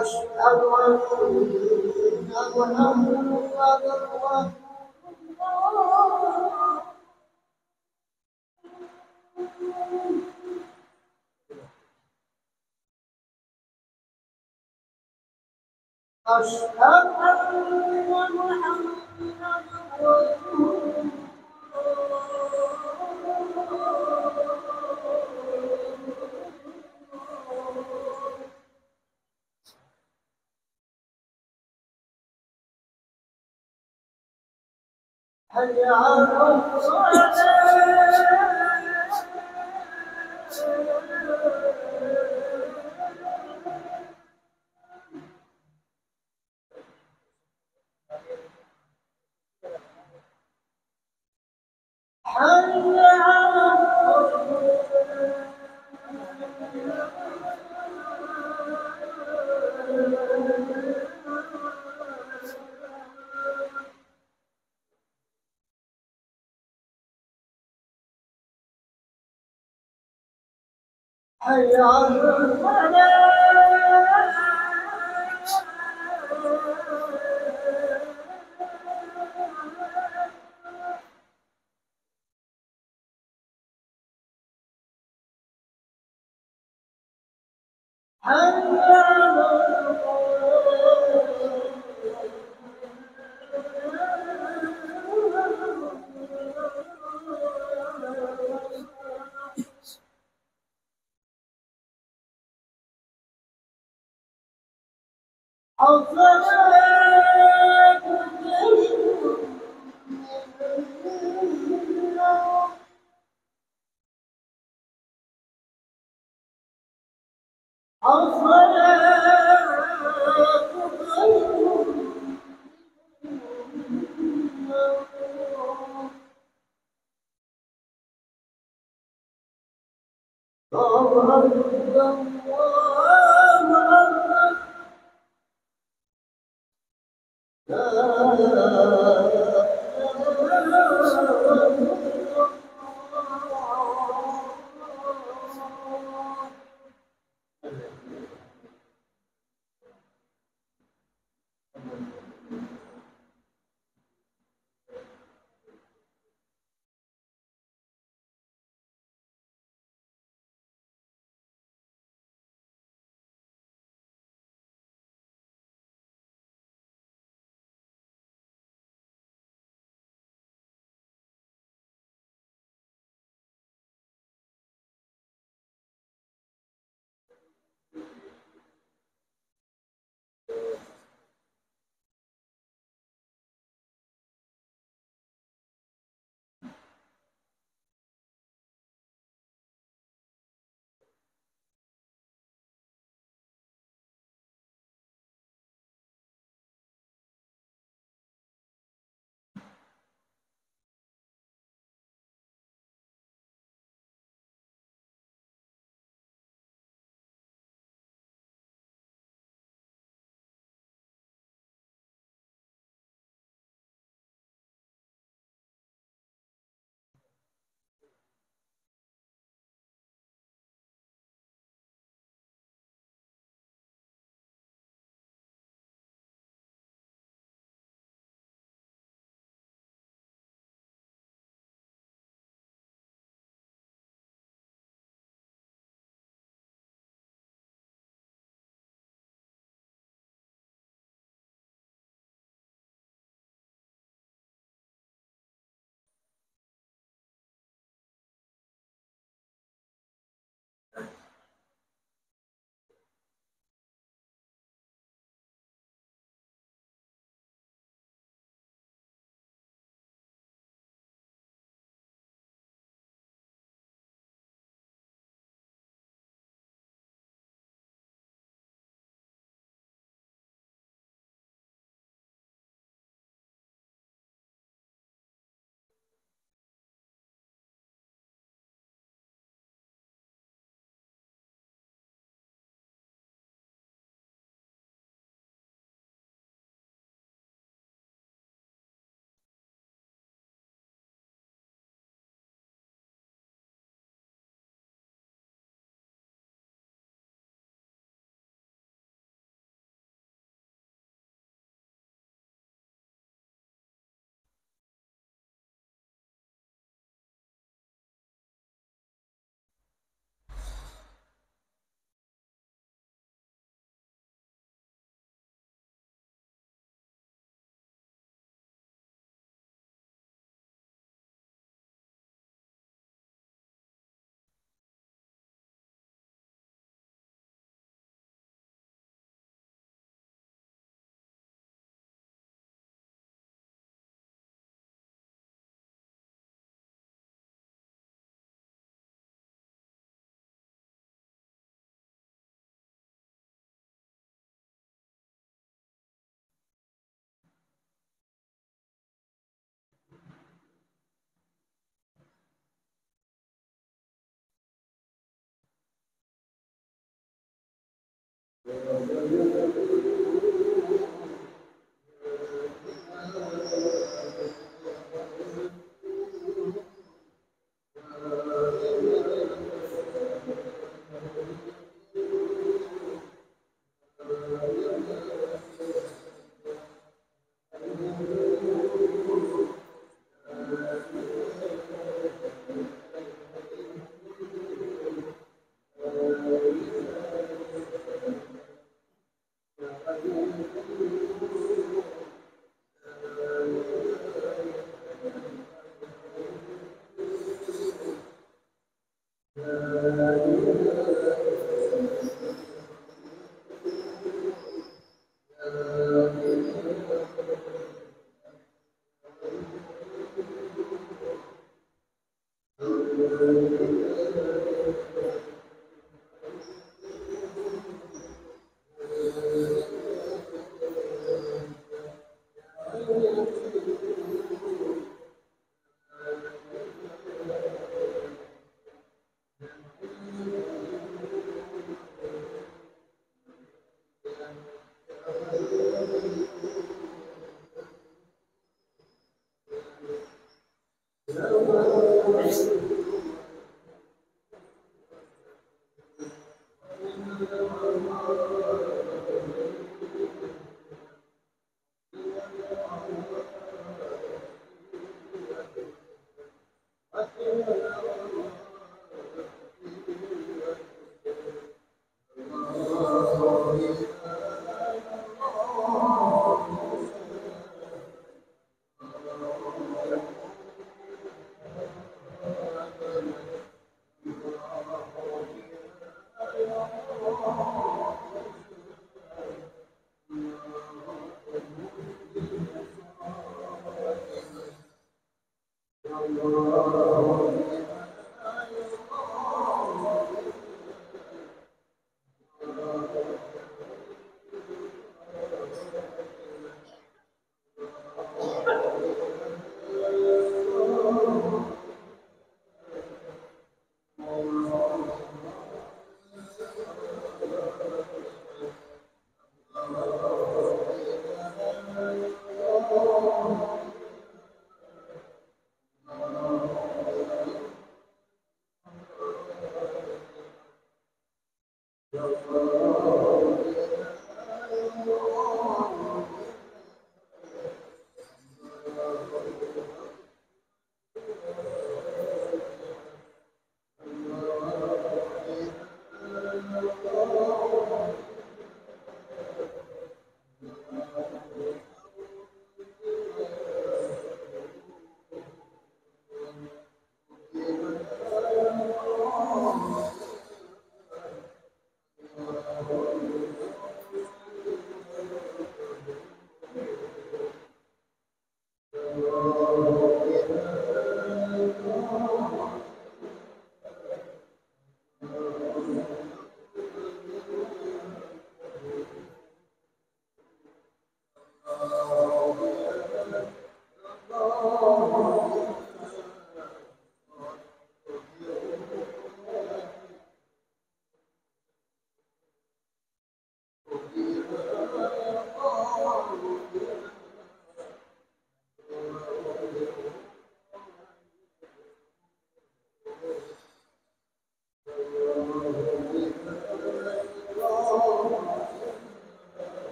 أشهد أن محمدا رسول الله. أشهد أن محمدا رسول الله. حي على الصلاة. حي على حي على الفلاح. حي على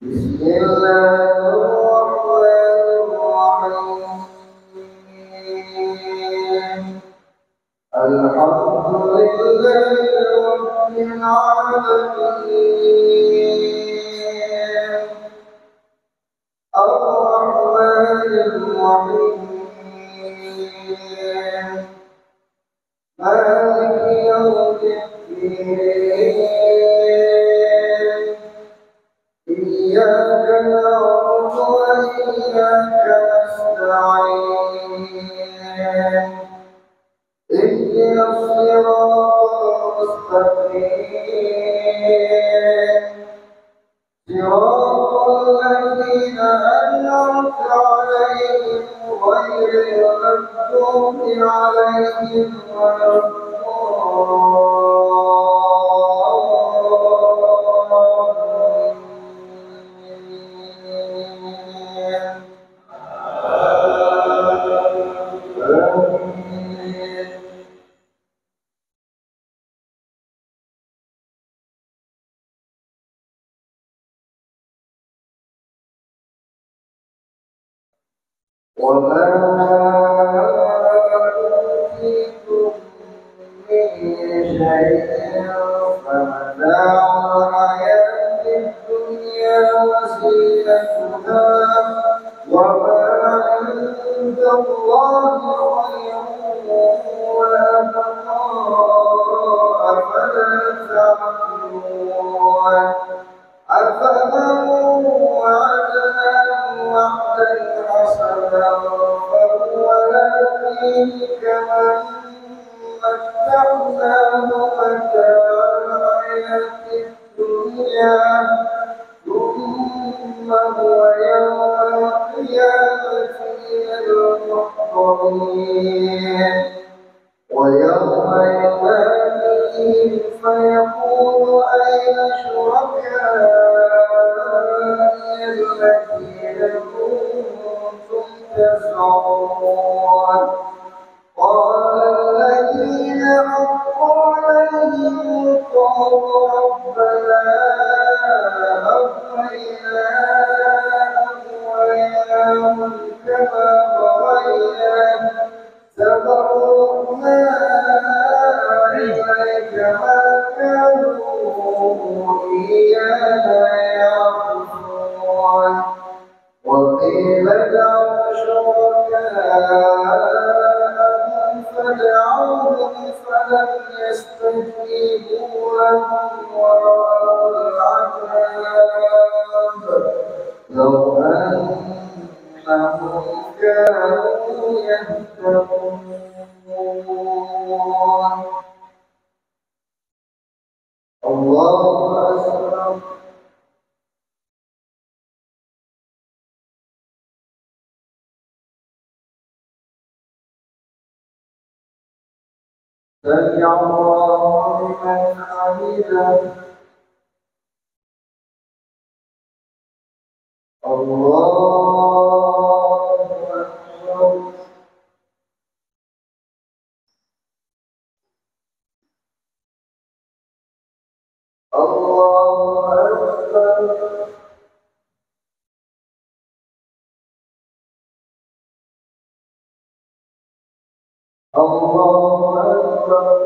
Bismillahirrahmanirrahim. Alhamdulillahirabbil alamin. Ar-Rahmanir-Rahim. Maliki yawmiddin. Iyyaka na'budu wa iyyaka nasta'in. اهدنا الصراط المستقيم صراط الذين أنعمت عليهم غير المغضوب عليهم ولا الضالين. وما أوتيتم من شيء فمتاع الحياة الدنيا وزينتها وما عند الله خير وأبقى أفلا تعقلون. أفمن وعدناه وعدا حسنا فهو لاقيه كمن متعناه متاع الحياة الدنيا ثم هو يوم القيامة من المحضرين. ويوم يناديهم فيقول أين شركائي الذين كنتم تزعمون قال الذين حق عليهم القول ربنا أغوينا أغويناهم كما غوينا تبرأنا إليك ما كانوا إيانا يعبدون. وقيل ادعوا شركاءهم فدعوهم فلم يستجيبوا لهم ورأوا العذاب لو أنهم كانوا يهتدون. الله أكبر. سمع الله لمن حمده. الله أكبر. الله أكبر. الله أكبر.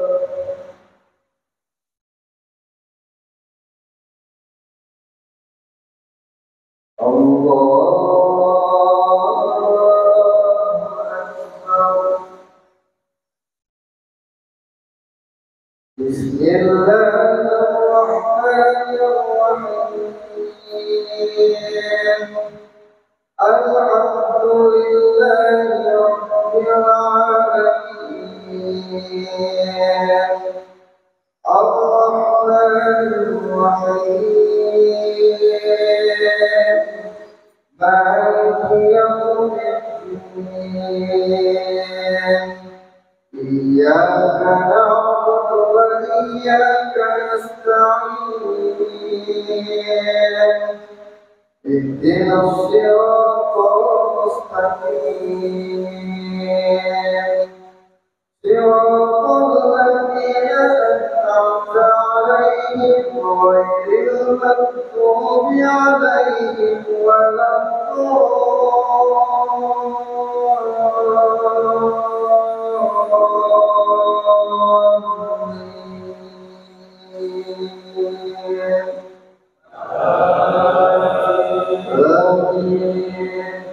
بسم الله الرحمن الرحيم الحمد لله رب العالمين الرحمن الرحيم مالك يوم الدين إياك نعبد وإياك نستعين اهدنا الصراط المستقيم صراط الذين أنعمت عليهم غير المغضوب عليهم ولا الضالين.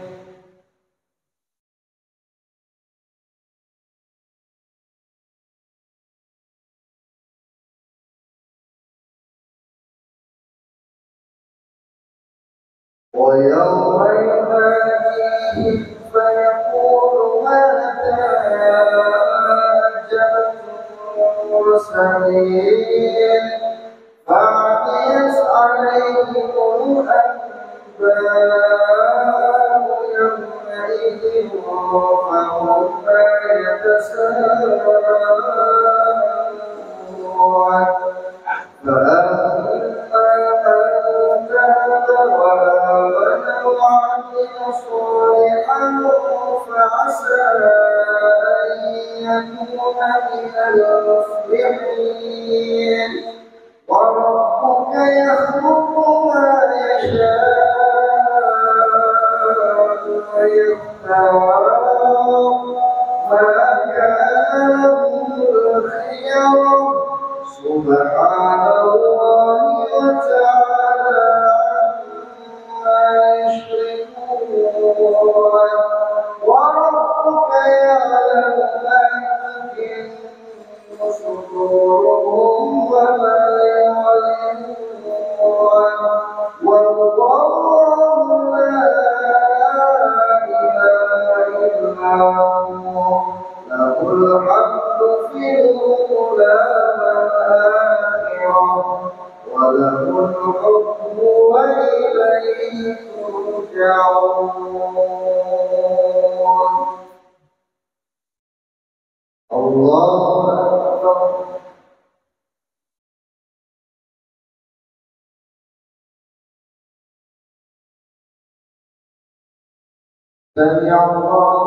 ويوم يناديهم فيقول ماذا أجبتم المرسلين فعميت عليهم الأنباء يومئذ فهم لا يتساءلون فأما من تاب وآمن وعمل صالحا فعسى أن يكون من المفلحين وربك يخلق ما يشاء ويختار ما كان لهم الخيار سبحان الله وتعالى عما يشركون وربك يعلم ما تكن صدورهم وما يعلنون والله لا إله إلا هو له الحمد في الأولى وله الحكم وإليه ترجعون. الله أكبر. سمع الله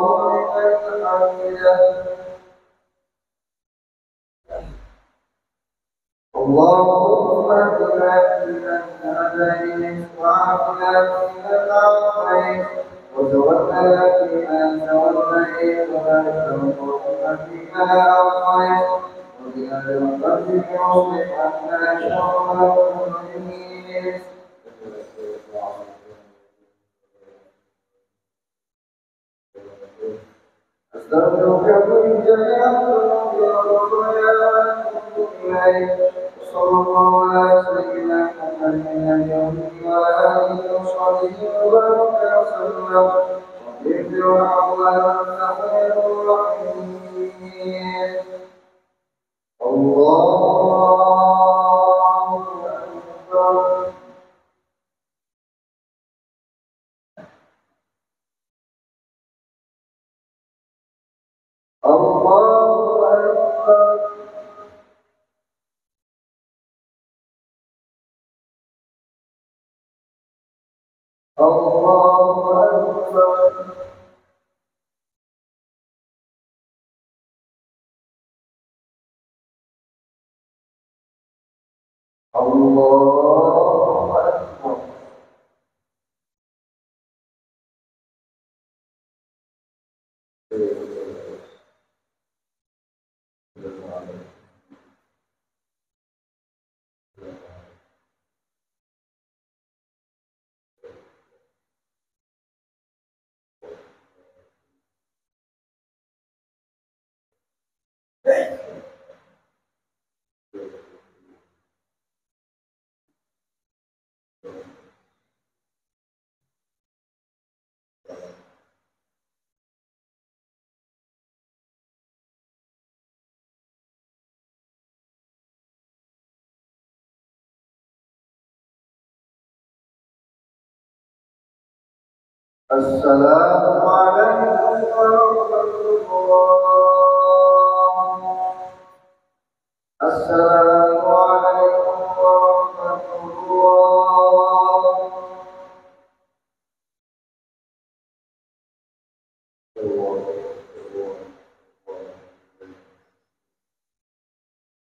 لمن حمده. اللهم اهدنا فيمن هديت وعافنا فيمن عافيت وتولنا فيمن توليت وبارك اللهم فيما اعطيت وبنا برحمتك واصلح عنا شر المسلمين. أستغفرك من جميع الذنوب والخطايا وأتوب إليك. صلى الله على سيدنا محمد النبي وعلى آله وصحبه وبارك وسلم وبارك وحول خير الرحيم. الله أكبر. الله أكبر. الله أكبر. الله أكبر. السلام عليكم ورحمة الله. السلام عليكم ورحمة الله.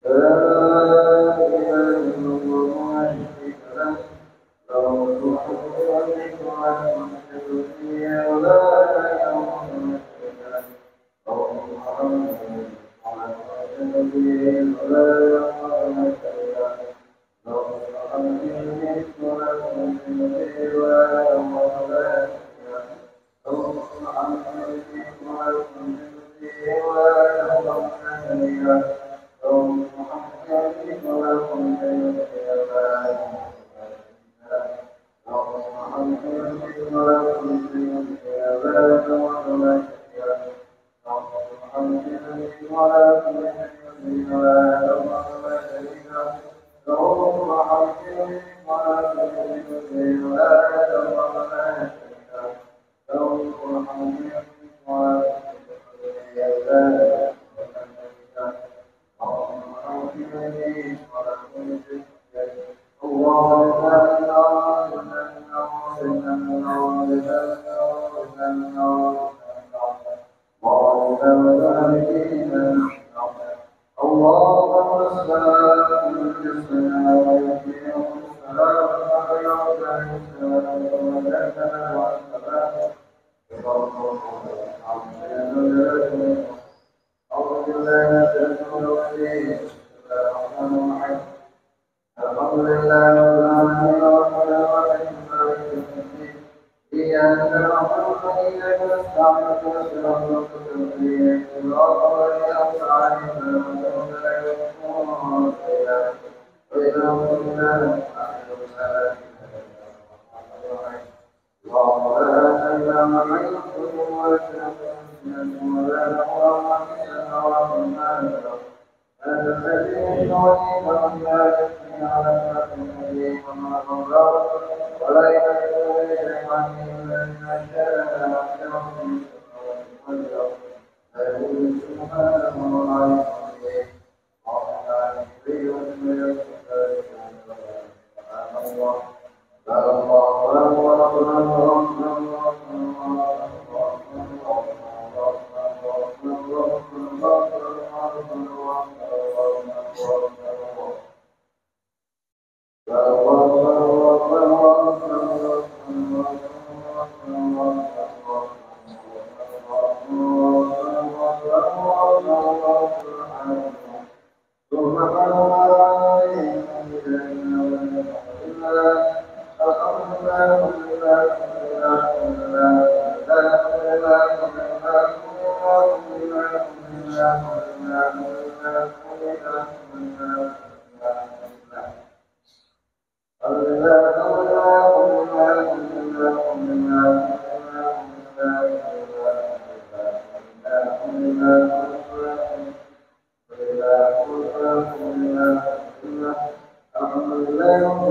لا إله إلا الله له الحمد ولا يوم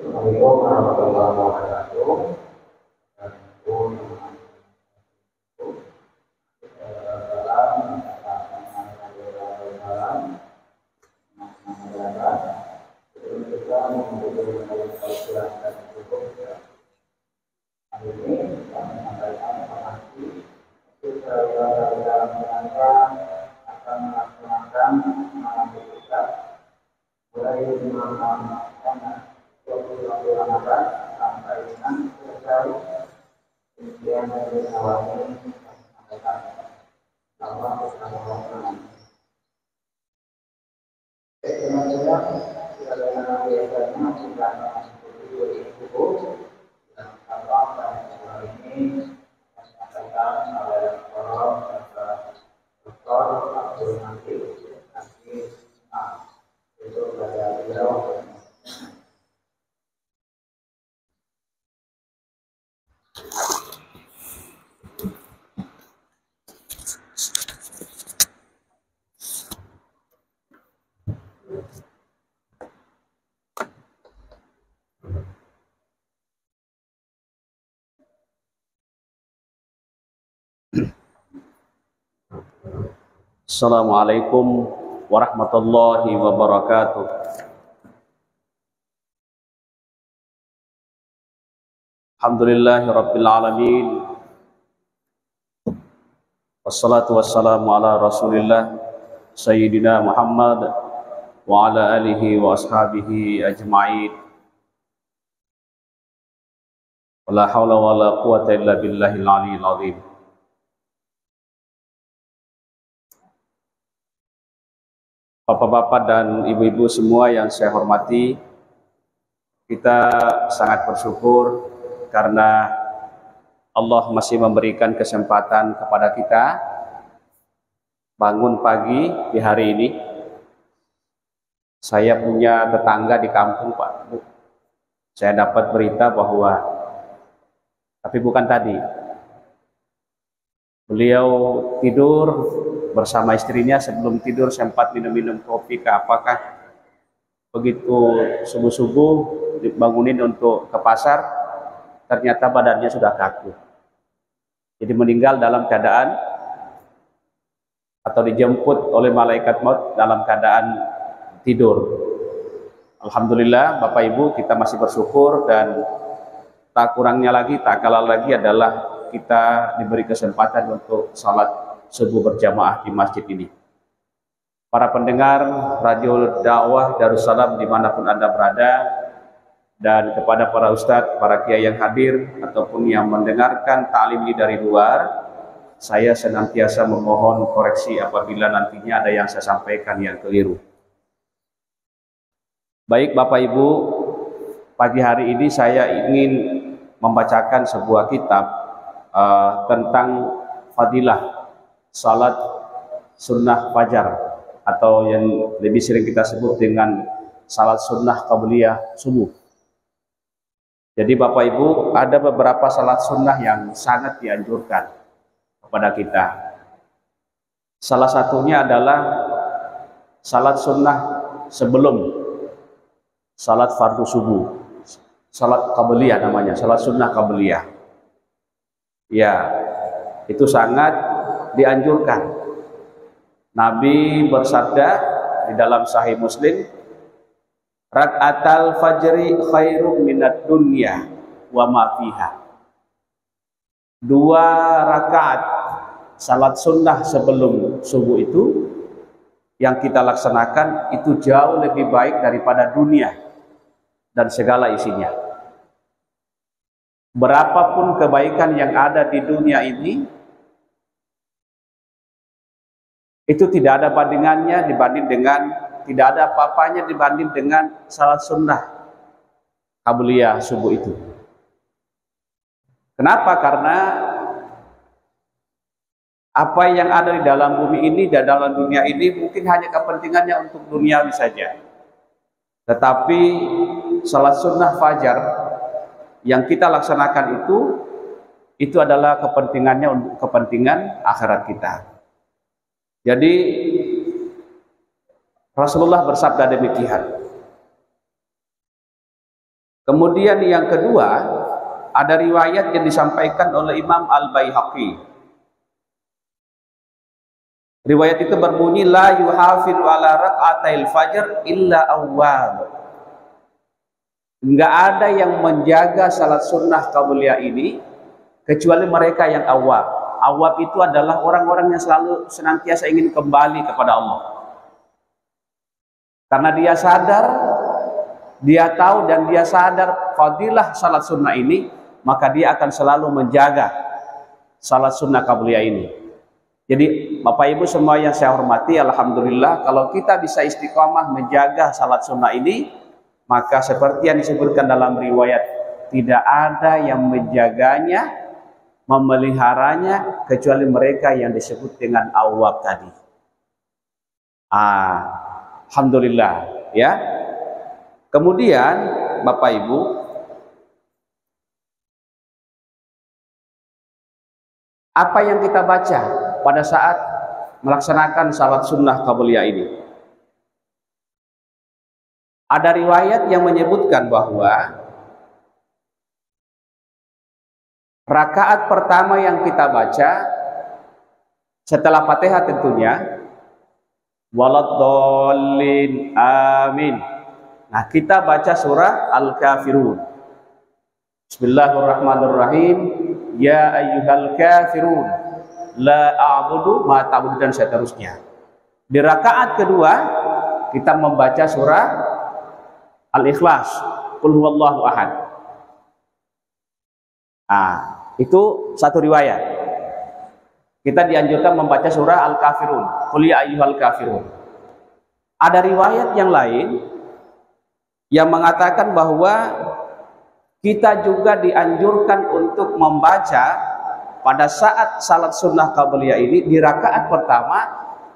Assalamualaikum warahmatullahi wabarakatuh. Akan melaksanakan malam mulai malam 20 Ramadan sampai dengan selesai impian dari awal ini sampaikan Allah Subhanahu. Sebenarnya adalah biasanya sudah seperti itu dan Allah pada ini sampaikan oleh Allah Dr. Abdul Malik itu pada beliau. Assalamualaikum warahmatullahi wabarakatuh. Alhamdulillahi rabbil alamin. Wassalatu wassalamu ala rasulillah Sayyidina Muhammad wa ala alihi wa ashabihi ajma'in. Wala hawla wala quwata illa billahil aliyyil azim. Bapak-bapak dan ibu-ibu semua yang saya hormati, kita sangat bersyukur karena Allah masih memberikan kesempatan kepada kita bangun pagi di hari ini. Saya punya tetangga di kampung, Pak Bu. Saya dapat berita bahwa, tapi bukan tadi, beliau tidur bersama istrinya. Sebelum tidur sempat minum-minum kopi ke apakah. Begitu subuh-subuh dibangunin untuk ke pasar, ternyata badannya sudah kaku. Jadi meninggal dalam keadaan atau dijemput oleh malaikat maut dalam keadaan tidur. Alhamdulillah Bapak Ibu, kita masih bersyukur, dan tak kurangnya lagi, tak kalah lagi adalah kita diberi kesempatan untuk salat subuh berjamaah di masjid ini. Para pendengar Radio Dakwah Darussalam dimanapun Anda berada, dan kepada para ustadz, para kiai yang hadir ataupun yang mendengarkan ta'lim ini dari luar, saya senantiasa memohon koreksi apabila nantinya ada yang saya sampaikan yang keliru. Baik Bapak Ibu, pagi hari ini saya ingin membacakan sebuah kitab tentang fadilah salat sunnah fajar, atau yang lebih sering kita sebut dengan salat sunnah qabliyah subuh. Jadi Bapak Ibu, ada beberapa salat sunnah yang sangat dianjurkan kepada kita. Salah satunya adalah salat sunnah sebelum salat fardu subuh, salat qabliyah namanya, salat sunnah qabliyah. Ya, itu sangat dianjurkan. Nabi bersabda di dalam Sahih Muslim, rak'atal fajri khairum minad dunya wa ma fiha. 2 rakaat salat sunnah sebelum subuh itu yang kita laksanakan itu jauh lebih baik daripada dunia dan segala isinya. Berapapun kebaikan yang ada di dunia ini, itu tidak ada bandingannya dibanding dengan, tidak ada apa-apanya dibanding dengan salat sunnah qabliyah subuh itu. Kenapa? Karena apa yang ada di dalam bumi ini, di dalam dunia ini mungkin hanya kepentingannya untuk duniawi saja. Tetapi salat sunnah fajar yang kita laksanakan itu adalah kepentingannya untuk kepentingan akhirat kita. Jadi Rasulullah bersabda demikian. Kemudian yang kedua, ada riwayat yang disampaikan oleh Imam Al-Baihaqi. Riwayat itu berbunyi, la yuhafidu ala rak'atail fajr illa awwab. Enggak ada yang menjaga salat sunnah qabliyah ini kecuali mereka yang awwab. Awwab itu adalah orang-orang yang selalu senantiasa ingin kembali kepada Allah. Karena dia sadar, dia tahu dan dia sadar fadilah salat sunnah ini, maka dia akan selalu menjaga salat sunnah qabliyah ini. Jadi Bapak Ibu semua yang saya hormati, alhamdulillah kalau kita bisa istiqomah menjaga salat sunnah ini, maka seperti yang disebutkan dalam riwayat, tidak ada yang menjaganya, memeliharanya kecuali mereka yang disebut dengan awwab tadi. Alhamdulillah ya. Kemudian Bapak Ibu, apa yang kita baca pada saat melaksanakan salat sunnah qabliyah ini? Ada riwayat yang menyebutkan bahwa rakaat pertama yang kita baca setelah Fatihah tentunya, waladdallin amin. Nah, kita baca surah Al-Kafirun. Bismillahirrahmanirrahim. Ya ayyuhal kafirun la a'budu ma ta'budun, dan seterusnya. Di rakaat kedua kita membaca surah Al-Ikhlas, Qul huwallahu ahad. Itu satu riwayat. Kita dianjurkan membaca surah Al-Kafirun, Qul ya ayyuhal kafirun. Ada riwayat yang lain yang mengatakan bahwa kita juga dianjurkan untuk membaca pada saat salat sunnah qabliyah ini, di rakaat pertama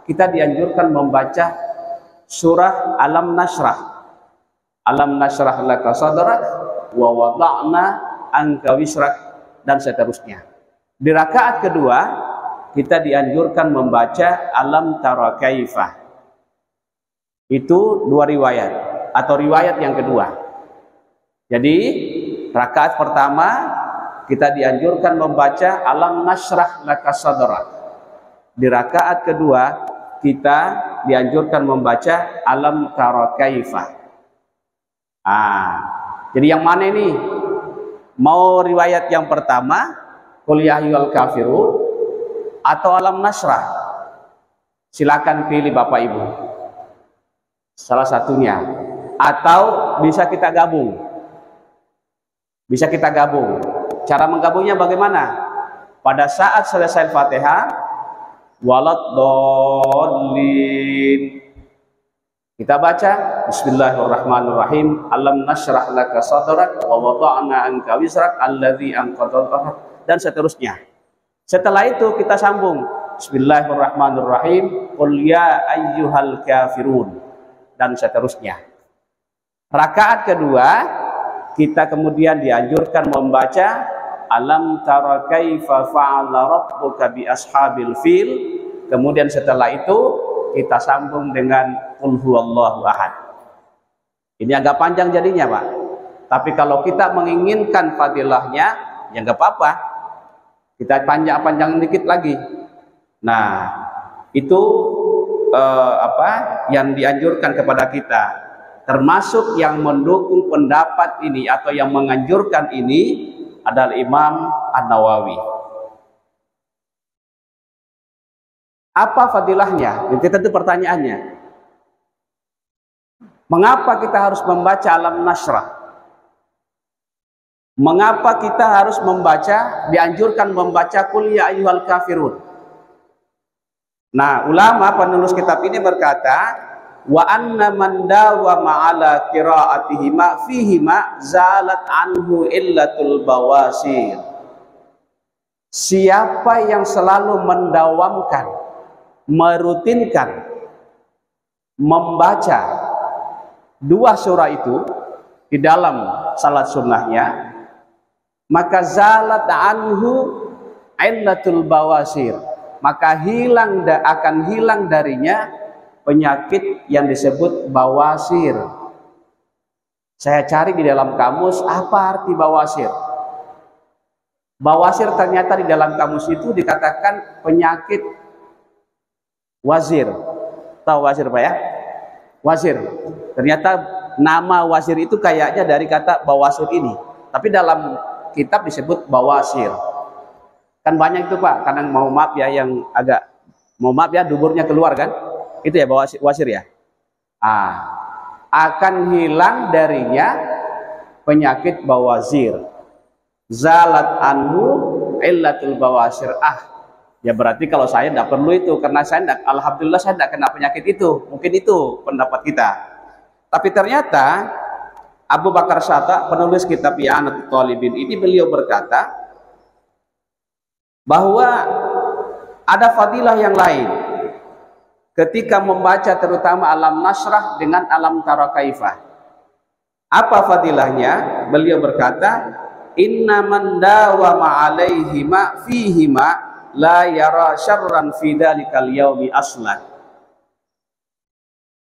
kita dianjurkan membaca surah Alam Nashrah. Alam nashrah laka sadrak wa wada'na anka wisrak, dan seterusnya. Di rakaat kedua kita dianjurkan membaca Alam tara kaifah. Itu dua riwayat atau riwayat yang kedua. Jadi rakaat pertama kita dianjurkan membaca alam nashrah laka sadrak. Di rakaat kedua kita dianjurkan membaca alam tara kaifa. Jadi yang mana ini? Mau riwayat yang pertama, qul ya ayyuhal kafirun, atau alam nashrah? Silakan pilih Bapak Ibu. Salah satunya. Atau bisa kita gabung. Bisa kita gabung. Cara menggabungnya bagaimana? Pada saat selesai Al-Fatihah, waladdallin, kita baca Bismillahirrahmanirrahim, alam nashrah laka sadrak wa wada'na anka wizrak alladzi anqadha dhahrak, dan seterusnya. Setelah itu kita sambung Bismillahirrahmanirrahim, qul ya ayyuhal kafirun, dan seterusnya. Rakaat kedua kita kemudian dianjurkan membaca alam tara kaifa fa'ala rabbuka bi ashabil fil. Kemudian setelah itu kita sambung dengan qul huwallahu ahad. Ini agak panjang jadinya, Pak. Tapi kalau kita menginginkan fadilahnya, ya nggak apa-apa. Kita panjang-panjang dikit lagi. Nah, itu yang dianjurkan kepada kita. Termasuk yang mendukung pendapat ini atau yang menganjurkan ini adalah Imam An-Nawawi. Apa fadilahnya? Itu tentu pertanyaannya. Mengapa kita harus membaca alam nashrah? Mengapa kita harus membaca, dianjurkan membaca qul ya ayyuhal kafirun? Nah, ulama penulis kitab ini berkata, wa anna man dawama ala qiraatihima fihima zalat anhu illatul bawasir. Siapa yang selalu mendawamkan, merutinkan membaca dua surah itu di dalam salat sunnahnya, maka zalat anhu illatul bawasir, maka akan hilang darinya penyakit yang disebut bawasir. Saya cari di dalam kamus apa arti bawasir. Bawasir ternyata di dalam kamus itu dikatakan penyakit wazir. Tahu wazir Pak ya? Wazir. Ternyata nama wazir itu kayaknya dari kata bawasir ini. Tapi dalam kitab disebut bawasir. Kan banyak itu Pak, kadang mau maaf ya duburnya keluar kan? Itu ya bawasir ya. Akan hilang darinya penyakit bawasir. Zalat anhu illatul bawasir. Ya berarti kalau saya tidak perlu itu, karena alhamdulillah saya tidak kena penyakit itu. Mungkin itu pendapat kita. Tapi ternyata Abu Bakar Syata, penulis kitab I'anatul Talibin ini, beliau berkata bahwa ada fadilah yang lain ketika membaca terutama alam nashrah dengan alam tara kaifah. Apa fadilahnya? Beliau berkata, inna man dawama alaihima fihima la yara syarran fi dalikal yaumi aslan.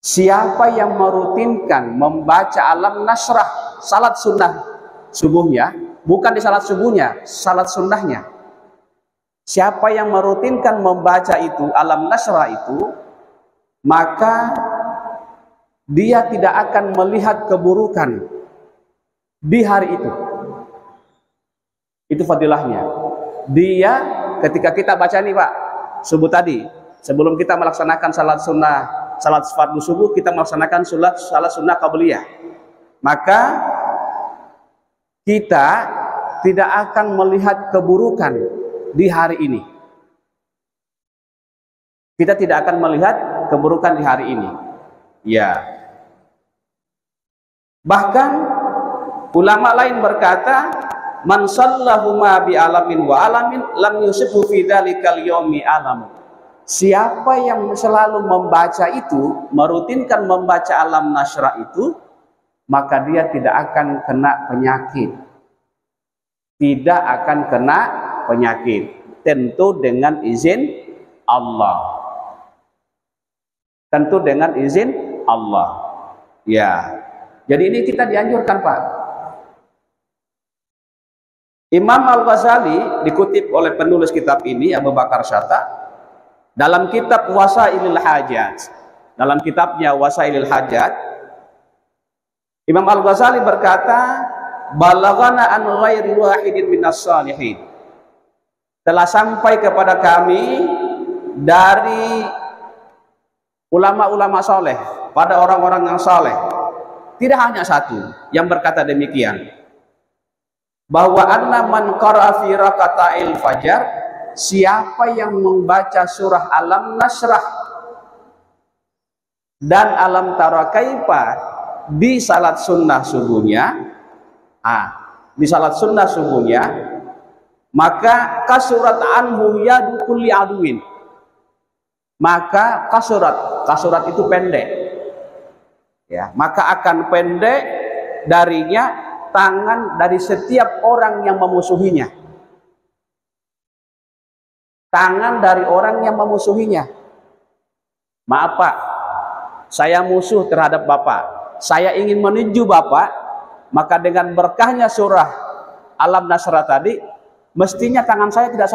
Siapa yang merutinkan membaca alam nashrah salat sunnah subuhnya, bukan di salat subuhnya, salat sunnahnya. Siapa yang merutinkan membaca itu alam nashrah itu, maka dia tidak akan melihat keburukan di hari itu. Itu fadilahnya. Dia ketika kita baca nih Pak, subuh tadi, sebelum kita melaksanakan salat sunnah, salat fardu subuh, kita melaksanakan salat sunnah qabliyah. Maka kita tidak akan melihat keburukan di hari ini. Kita tidak akan melihat keburukan di hari ini. Ya. Bahkan ulama lain berkata, man sallahuma bi alamin wa alamin lam yusifu fi dzalikal yaumi alam. Siapa yang selalu membaca itu, merutinkan membaca alam nashrah itu, maka dia tidak akan kena penyakit. Tidak akan kena penyakit. Tentu dengan izin Allah. Tentu dengan izin Allah. Ya. Jadi ini kita dianjurkan Pak. Imam Al-Ghazali dikutip oleh penulis kitab ini, Abu Bakar Syatta, dalam kitab Wasailul Hajat. Dalam kitabnya Wasailul Hajat, Imam Al-Ghazali berkata, "Balaghana an ghairi wahidin minas salihin." Telah sampai kepada kami dari ulama-ulama soleh, pada orang-orang yang soleh, tidak hanya satu yang berkata demikian, bahwa anna man qara'a fi rakata'il fajar, siapa yang membaca surah Alam Nasrah dan Alam Tara Kaifa di salat sunnah subuhnya, di salat sunnah subuhnya, maka kasurat anhu yadu kulli aduin, maka kasurat itu pendek, ya, maka akan pendek darinya tangan dari setiap orang yang memusuhinya. Tangan dari orang yang memusuhinya. Maaf Pak, saya musuh terhadap Bapak, saya ingin menuju Bapak, maka dengan berkahnya surah Alam Nasrah tadi, mestinya tangan saya tidak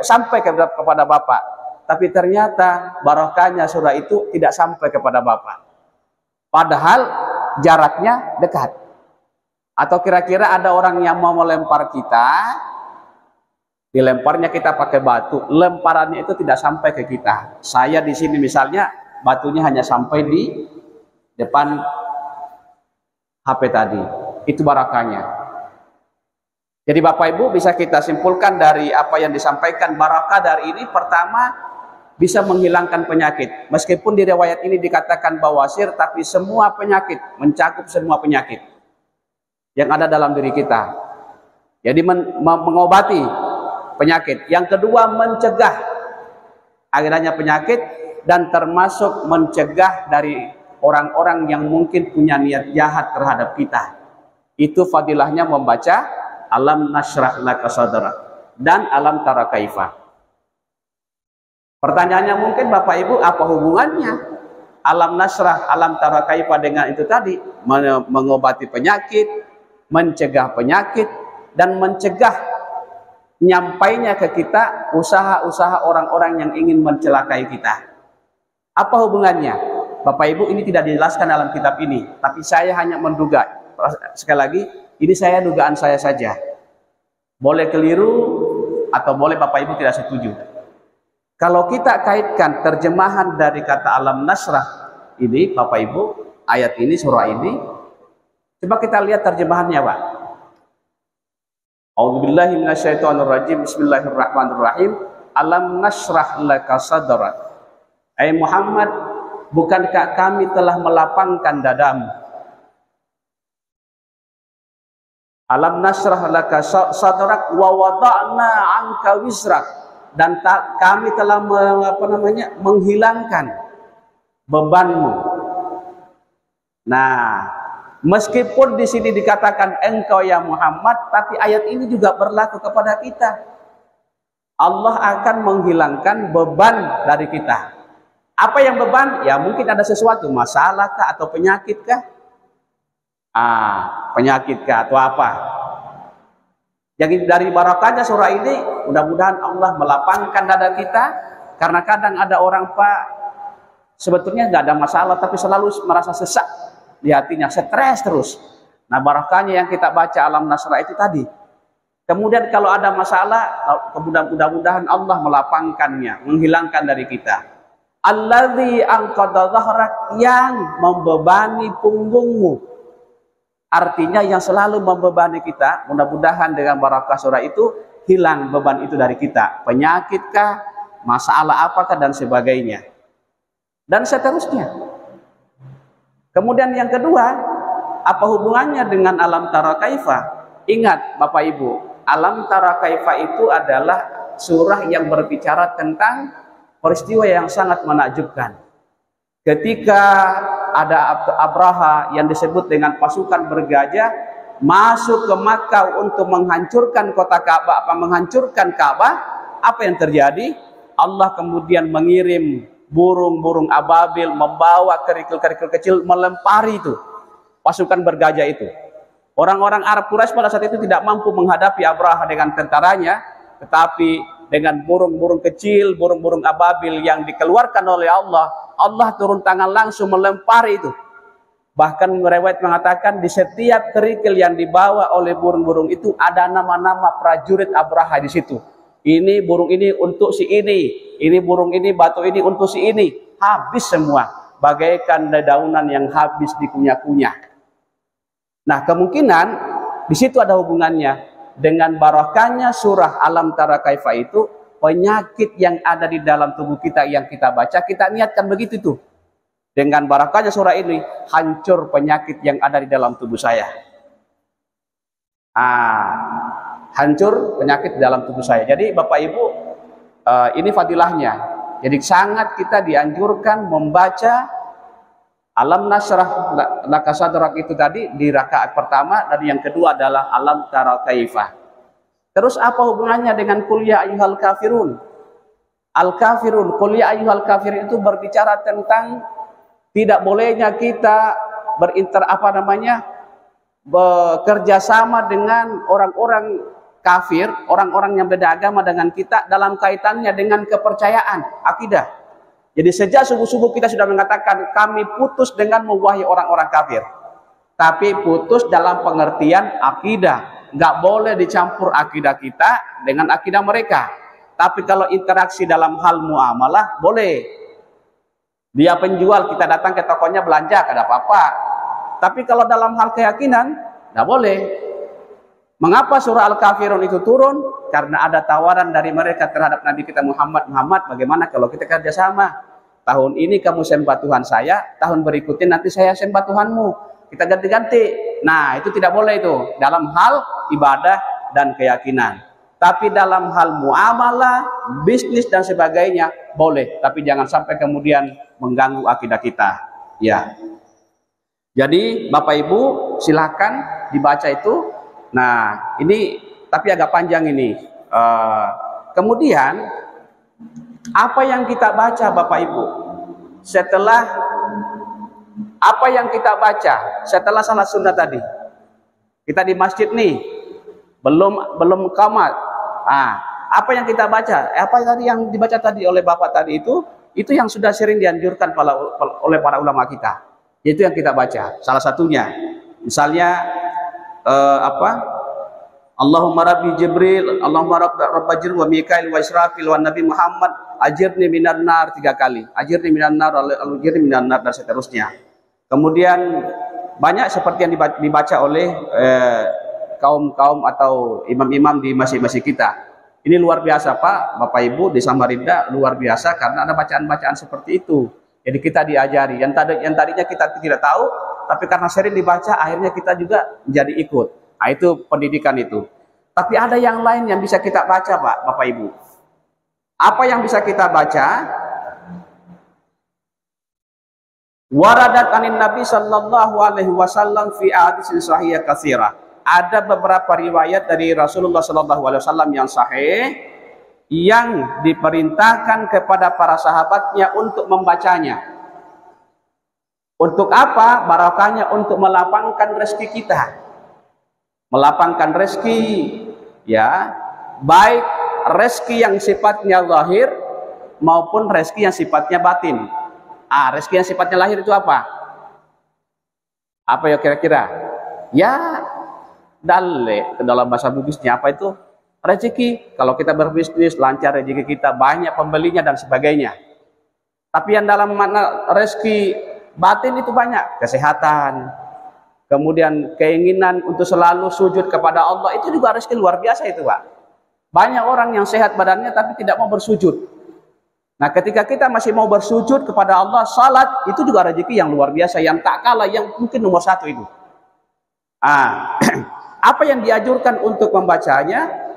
sampai kepada Bapak, tapi ternyata barokahnya surah itu tidak sampai kepada Bapak, padahal jaraknya dekat. Atau kira-kira ada orang yang mau melempar kita, dilemparnya kita pakai batu, lemparannya itu tidak sampai ke kita. Saya di sini misalnya, batunya hanya sampai di depan HP tadi, itu barakahnya. Jadi Bapak Ibu, bisa kita simpulkan dari apa yang disampaikan, barakah dari ini pertama bisa menghilangkan penyakit. Meskipun di riwayat ini dikatakan bawasir, tapi semua penyakit, mencakup semua penyakit yang ada dalam diri kita. Jadi mengobati penyakit. Yang kedua, mencegah adanya penyakit, dan termasuk mencegah dari orang-orang yang mungkin punya niat jahat terhadap kita. Itu fadilahnya membaca Alam Nasrah laka sadrak dan Alam Tara Kaifa. Pertanyaannya mungkin Bapak Ibu, apa hubungannya Alam Nasrah, Alam Tara Kaifa dengan itu tadi? Mengobati penyakit, mencegah penyakit, dan mencegah nyampainya ke kita usaha-usaha orang-orang yang ingin mencelakai kita. Apa hubungannya? Bapak Ibu, ini tidak dijelaskan dalam kitab ini, tapi saya hanya menduga. Sekali lagi, ini saya dugaan saya saja. Boleh keliru atau boleh Bapak Ibu tidak setuju. Kalau kita kaitkan terjemahan dari kata Alam Nasrah ini, Bapak Ibu, ayat ini, surah ini, coba kita lihat terjemahannya, Pak. A'udzubillahi minasyaitonirrajim. Bismillahirrahmanirrahim. Alam nasrah laka sadrak. Muhammad, bukankah kami telah melapangkan dadamu? Alam nasrah laka sadrak wa wada'na anka wisrak, dan kami telah menghilangkan bebanmu. Nah, meskipun di sini dikatakan engkau ya Muhammad, tapi ayat ini juga berlaku kepada kita. Allah akan menghilangkan beban dari kita. Apa yang beban? Ya mungkin ada sesuatu, masalah kah atau penyakit kah? Penyakit kah atau apa? Jadi dari barakahnya surah ini, mudah-mudahan Allah melapangkan dada kita. Karena kadang ada orang, Pak, sebetulnya nggak ada masalah, tapi selalu merasa sesak di hatinya, stres terus. Nah, barakahnya yang kita baca Alam Nasrah itu tadi. Kemudian kalau ada masalah, mudah-mudahan Allah melapangkannya, menghilangkan dari kita. Alladzi anqadha dhahrak, yang membebani punggungmu. Artinya yang selalu membebani kita, mudah-mudahan dengan barakah surah itu hilang beban itu dari kita. Penyakitkah, masalah apakah, dan sebagainya. Dan seterusnya. Kemudian yang kedua, apa hubungannya dengan Alam Tara Kaifa? Ingat Bapak Ibu, Alam Tara Kaifa itu adalah surah yang berbicara tentang peristiwa yang sangat menakjubkan. Ketika ada Abraha yang disebut dengan pasukan bergajah masuk ke Makkah untuk menghancurkan kota Ka'bah, menghancurkan Ka'bah, apa yang terjadi? Allah kemudian mengirim burung-burung ababil membawa kerikil-kerikil kecil melempari itu pasukan bergajah itu. Orang-orang Arab Quraisy pada saat itu tidak mampu menghadapi Abraha dengan tentaranya, tetapi dengan burung-burung kecil, burung-burung ababil yang dikeluarkan oleh Allah, Allah turun tangan langsung melempari itu. Bahkan riwayat mengatakan di setiap kerikil yang dibawa oleh burung-burung itu ada nama-nama prajurit Abraha di situ. Ini burung ini untuk si ini burung ini, batu ini untuk si ini. Habis semua, bagaikan dedaunan yang habis dikunyah-kunyah. Nah, kemungkinan di situ ada hubungannya dengan barakahnya surah Alam Tara Kaifa itu. Penyakit yang ada di dalam tubuh kita yang kita baca, kita niatkan begitu tuh. Dengan barakahnya surah ini, hancur penyakit yang ada di dalam tubuh saya. Hancur penyakit di dalam tubuh saya. Jadi Bapak Ibu, ini fadilahnya. Jadi sangat kita dianjurkan membaca Alam Nasrah Laka Sadrak itu tadi di rakaat pertama, dan yang kedua adalah Alam Tara Kaifa. Terus apa hubungannya dengan Qul Ya Ayyuhal Kafirun? Al-Kafirun, Qul Ya Ayyuhal Kafirun itu berbicara tentang tidak bolehnya kita bekerja sama dengan orang-orang kafir, orang-orang yang beda agama dengan kita dalam kaitannya dengan kepercayaan, akidah. Jadi sejak subuh-subuh kita sudah mengatakan kami putus dengan mewahyi orang-orang kafir. Tapi putus dalam pengertian akidah. Nggak boleh dicampur akidah kita dengan akidah mereka. Tapi kalau interaksi dalam hal muamalah, boleh. Dia penjual, kita datang ke tokonya belanja, tidak apa-apa. Tapi kalau dalam hal keyakinan, tidak boleh. Mengapa surah Al-Kafirun itu turun? Karena ada tawaran dari mereka terhadap Nabi kita Muhammad, bagaimana kalau kita kerjasama? Tahun ini kamu sembah Tuhan saya, tahun berikutnya nanti saya sembah Tuhanmu. Kita ganti-ganti. Nah, itu tidak boleh itu. Dalam hal ibadah dan keyakinan. Tapi dalam hal muamalah, bisnis dan sebagainya, boleh. Tapi jangan sampai kemudian mengganggu akidah kita. Ya. Jadi Bapak Ibu silakan dibaca itu. Nah, ini tapi agak panjang ini. Kemudian apa yang kita baca Bapak Ibu setelah apa yang kita baca setelah salat sunnah tadi? Kita di masjid nih, belum qamat. Apa yang kita baca? Apa tadi yang dibaca tadi oleh Bapak tadi itu yang sudah sering dianjurkan oleh para ulama kita. Itu yang kita baca. Salah satunya, misalnya Allahumma Rabbi Jibril, Allahumma Rabba Jibril wa Mikail wa Israfil wa Nabi Muhammad, ajirni minan nar 3 kali. Ajirni minan nar, ajirni minan nar, dan seterusnya. Kemudian banyak seperti yang dibaca oleh kaum-kaum atau imam-imam di masjid-masjid kita. Ini luar biasa Pak, Bapak Ibu di Samarinda, luar biasa karena ada bacaan-bacaan seperti itu. Jadi kita diajari, yang tadinya kita tidak tahu, tapi karena sering dibaca, akhirnya kita juga menjadi ikut. Nah, itu pendidikan itu. Tapi ada yang lain yang bisa kita baca Pak, Bapak Ibu. Apa yang bisa kita baca? Waradat anin Nabi sallallahu alaihi wasallam fi ahaditsin sahihah katsirah. Ada beberapa riwayat dari Rasulullah sallallahu alaihi wasallam yang sahih yang diperintahkan kepada para sahabatnya untuk membacanya. Untuk apa? Barakahnya untuk melapangkan rezeki kita. Melapangkan rezeki, ya, baik rezeki yang sifatnya zahir maupun rezeki yang sifatnya batin. Rezeki yang sifatnya lahir itu apa? Apa ya kira-kira? Ya, dalle dalam bahasa Bugisnya apa itu? Rezeki. Kalau kita berbisnis lancar rezeki kita, banyak pembelinya dan sebagainya. Tapi yang dalam makna rezeki batin itu banyak, kesehatan, kemudian keinginan untuk selalu sujud kepada Allah, itu juga rezeki luar biasa itu Pak. Banyak orang yang sehat badannya tapi tidak mau bersujud. Nah, ketika kita masih mau bersujud kepada Allah, salat itu juga rezeki yang luar biasa, yang tak kalah, yang mungkin nomor 1 itu. Apa yang dianjurkan untuk membacanya?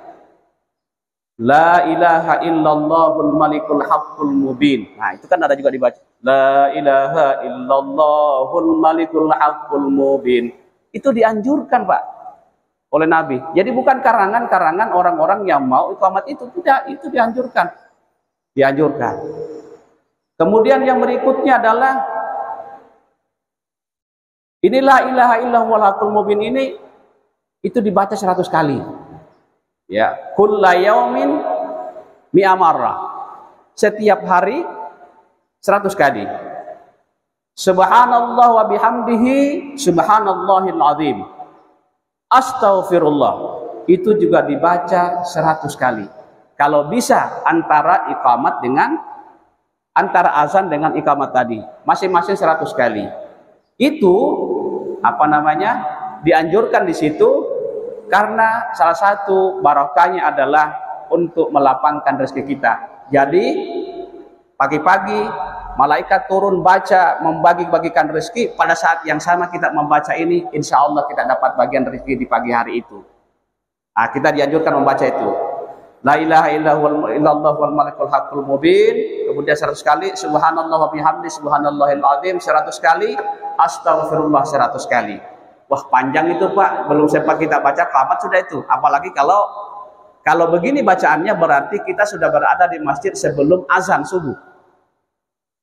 La ilaha illallahul malikul haqqul mubin. Nah, itu kan ada juga dibaca. La ilaha illallahul malikul haqqul mubin. Itu dianjurkan Pak oleh Nabi. Jadi bukan karangan-karangan orang-orang yang mau iqamat itu, tidak, itu dianjurkan. Dianjurkan. Kemudian yang berikutnya adalah inilah ilaha illallahul haqqul mubin ini itu dibaca 100 kali. Ya, kulla yaumin mi'a marrah. Setiap hari 100 kali. Subhanallah wa bihamdihi subhanallahil azim. Astaghfirullah. Itu juga dibaca 100 kali. Kalau bisa antara azan dengan iqamat tadi, masing-masing 100 kali. Itu dianjurkan di situ karena salah satu barokahnya adalah untuk melapangkan rezeki kita. Jadi pagi-pagi malaikat turun membagi-bagikan rezeki. Pada saat yang sama kita membaca ini, insya Allah kita dapat bagian rezeki di pagi hari itu. Nah, kita dianjurkan membaca itu. La ilaha illallah wal malikul haqqul mubin. Kemudian 100 kali subhanallah wa bihamdi subhanallahil azim 100 kali, astagfirullah 100 kali. Wah, panjang itu Pak, belum sempat kita baca keramat sudah itu. Apalagi kalau begini bacaannya berarti kita sudah berada di masjid sebelum azan subuh.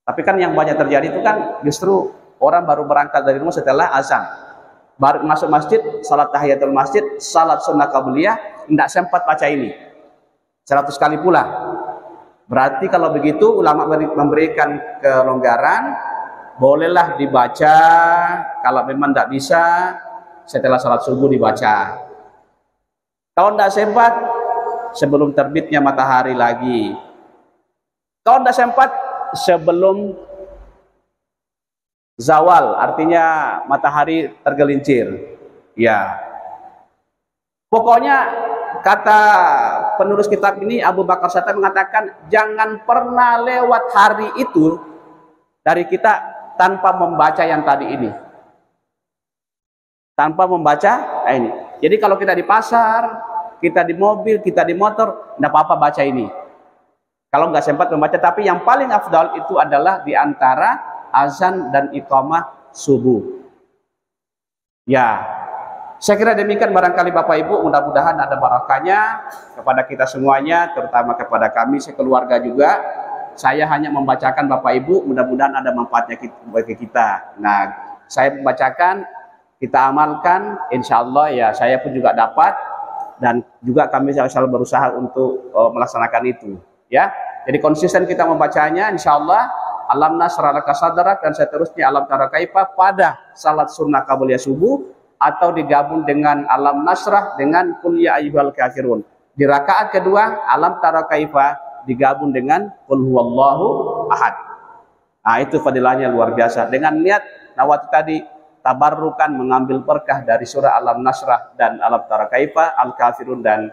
Tapi kan yang banyak terjadi itu kan justru orang baru berangkat dari rumah setelah azan. Baru masuk masjid, salat tahiyatul masjid, salat sunnah qabliyah, tidak sempat baca ini. 100 kali pula. Berarti kalau begitu ulama memberikan kelonggaran, bolehlah dibaca kalau memang tidak bisa setelah salat subuh dibaca. Kalau tidak sempat sebelum terbitnya matahari lagi. Kalau tidak sempat sebelum zawal, artinya matahari tergelincir. Ya. Pokoknya kata penulis kitab ini Abu Bakar Satta mengatakan jangan pernah lewat hari itu dari kita tanpa membaca yang tadi ini. Tanpa membaca ini. Jadi kalau kita di pasar, kita di mobil, kita di motor, tidak apa-apa baca ini. Kalau nggak sempat membaca, tapi yang paling afdal itu adalah di antara azan dan iqamah subuh. Ya, saya kira demikian barangkali Bapak Ibu, mudah-mudahan ada barakahnya kepada kita semuanya, terutama kepada kami sekeluarga juga. Saya hanya membacakan Bapak Ibu, mudah-mudahan ada manfaatnya bagi kita. Nah, saya membacakan, kita amalkan, insya Allah ya saya pun juga dapat, dan juga kami selalu berusaha untuk melaksanakan itu. Ya, jadi konsisten kita membacanya, insya Allah alam nasrah laka sadrak dan seterusnya alam tara kaifa pada salat sunnah qabliyah subuh, atau digabung dengan alam nasrah dengan qul ya ayyuhal kafirun. Di rakaat kedua alam tara kaifa digabung dengan qul huwallahu ahad. Nah, itu fadilahnya luar biasa. Dengan niat nawat tadi tabarrukan mengambil berkah dari surah alam nasrah dan alam tara kaifa, al kafirun dan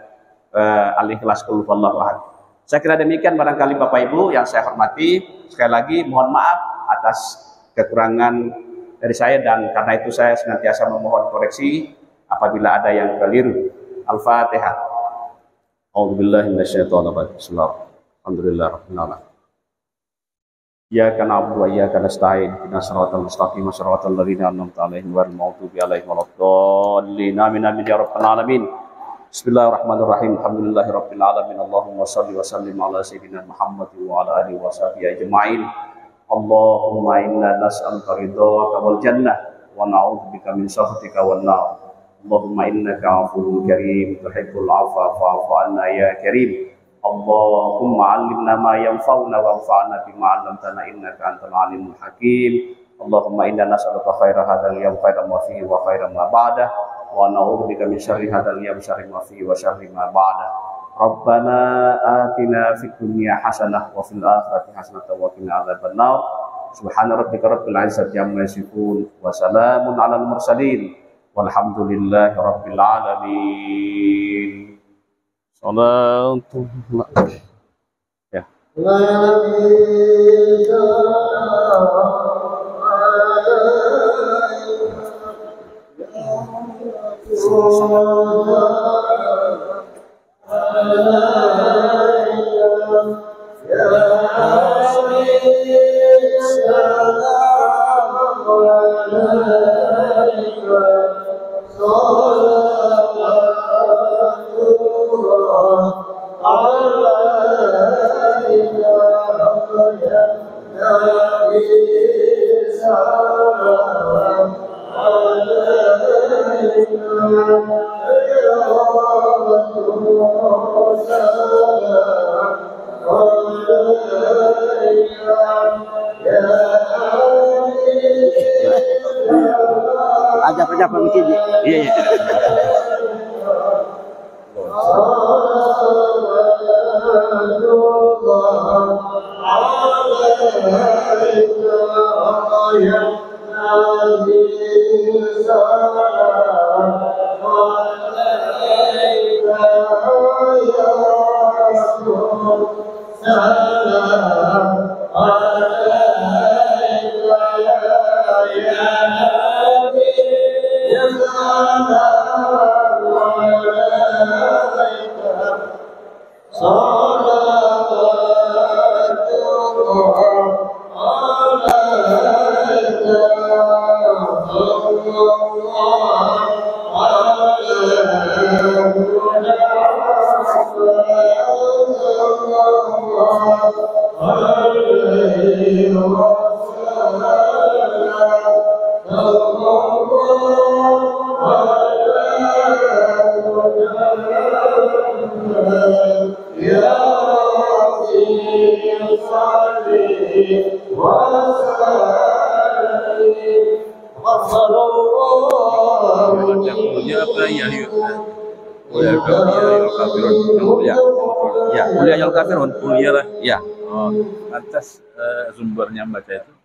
al-ikhlas qul huwallahu ahad. Saya kira demikian barangkali Bapak Ibu yang saya hormati. Sekali lagi mohon maaf atas kekurangan dari saya, dan karena itu saya senantiasa memohon koreksi apabila ada yang keliru. Al-Fatihah. A'udzubillahi minasyaitonir rajim. Alhamdulillahirabbil alamin. Iyyaka na'budu wa iyyaka nasta'in. Ihdinas siratal mustaqim, siratal ladzina an'amta 'alaihim ghairil maghdubi 'alaihim waladdallin. Amin amin ya rabbal alamin. Bismillahirrahmanirrahim. Alhamdulillahirabbil alamin. Allahumma shalli wa sallim ala sayyidina Muhammad wa ala alihi wa sahbihi ajma'in. Allahumma inna nas'aluka ridhaka wal jannah wa na'udzubika min sakhatika wan nar. Allahumma innaka 'afuwwun karim tuhibbul 'afwa fa'fu 'anna ya karim. Allahumma 'allimna ma yanfa'una wanfa'na bima 'allamtana innaka antal 'alimul hakim. Allahumma inna nas'aluka khaira hadzal yawm khairan ma fihi wa khairan ma ba'dahu wa na'udzubika min syarri hadzal yawm syarri ma fihi wa syarri ma ba'dahu. Rabbana atina fid dunya hasanah wa fil akhirati hasanah wa qina adzabannar. Subhana rabbika rabbil izzati amma yasifun wa salamun 'alal mursalin walhamdulillahi rabbil alamin. Salatu ya. Allah apa mikir? Iya iya. Ya, kuliah ayol kafirun. Kuliah lah. Ya. Oh, lantas sumbernya baca itu